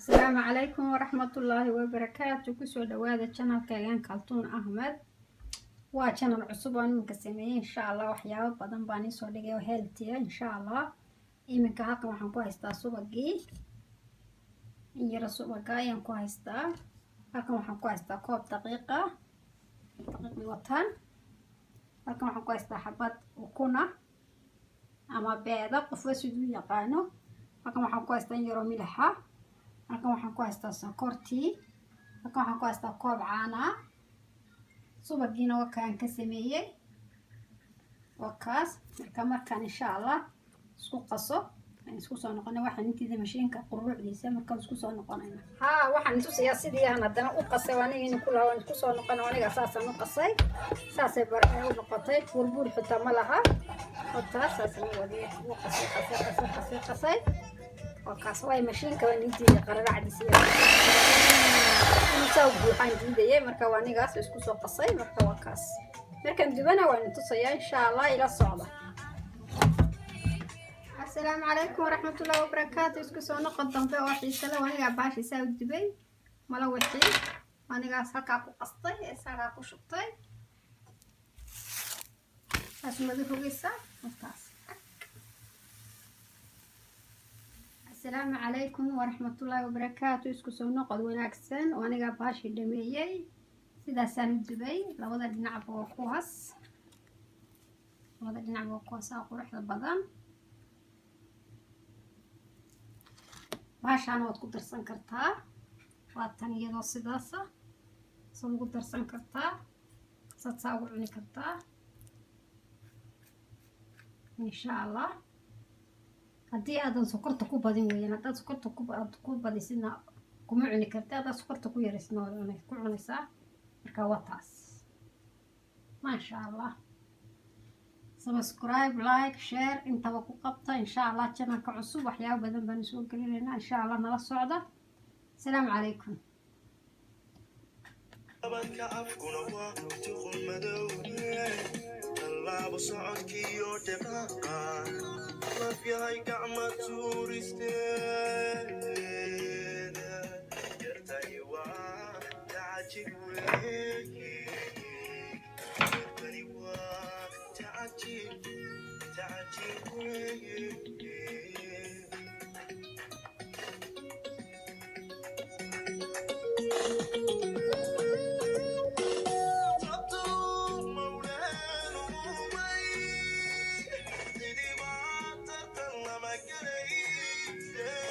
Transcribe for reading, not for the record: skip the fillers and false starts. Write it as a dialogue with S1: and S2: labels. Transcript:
S1: السلام عليكم ورحمة الله وبركاته. كسو دوادا channel كاغان كالتون أحمد waa channel cusub oo iminka sameeyay insha Allah waxyaabo badan baan soo dhigay oo healthy ah insha Allah. Iminka halkan waxaan ku haystaa subagii in yar subaga ayaan ku haystaa. Halkan waxaan ku haystaa koob daqiiqa watan. Halkan waxaan ku haystaa xabad ukuna ama beeda qofka siduu yaqaano. Halkan waxaan ku haystaa in yar oo milix ah. Halkan waxaan ku haystaa sonkortii. Halkan waxaan ku haystaa koob caano ah. subagiina waa kaan ka sameeyay wakaas markaan insha Allah isku qaso isku soo noqonay waxaan intiisa mashiinka quruucdiisa markaan isku soo noqonayna waxaan tusayaa sidii aan hadana u qasay waan inuu ku laawan isku soo noqon aniga aasaan u qasay saasay baray u noqotay burbur xitaa ma laha wakaas aasaan wadiyo qasay wakaas way mashiinka waan intiisa qararacdiisa soo buuxan diidayay marka waa anigaas isku soo qasay marka waa kaas markaan dubana waan tusayaa insha Allah ila socda. Assalaamu calaykum waraxmatullaahi wabarakaatuh. isku soo noqon dambe oo xiiso leh aniga baashi saa u dubay mala wixii anigaas halka ku qastay isaga ku shubtay asmadu hogeysa taas. السلام عليكم ورحمة الله وبركاته. اسكو سو نقد وناكسن وانيغا باشي دميي سيدا سان دبي لودا ديناع بو كوهاس لودا ديناع بو كوهاس قروحدا بدن باشان واد ku darsan kartaa waa tan iyadoo sidaas ah soo ku darsan kartaa sadsaa ugu cuni kartaa insha Allah. haddii aadan sokorta ku badin weeyaan haddaad sokorta ku badisina kuma cuni kartaa haddaad sokorta ku yarisna ku cunaysaa marka waa taas maasha Allah. subscribe like share intaba ku qabta insha Allah channelka cusub waxyaabo badan baan soo gelinaynaa insha Allah nala socda. Assalaamu calaykum.
S2: yahay gacma tuuristeeda yartay waa tacajib weeye yartani waa tacajib weeye yeah.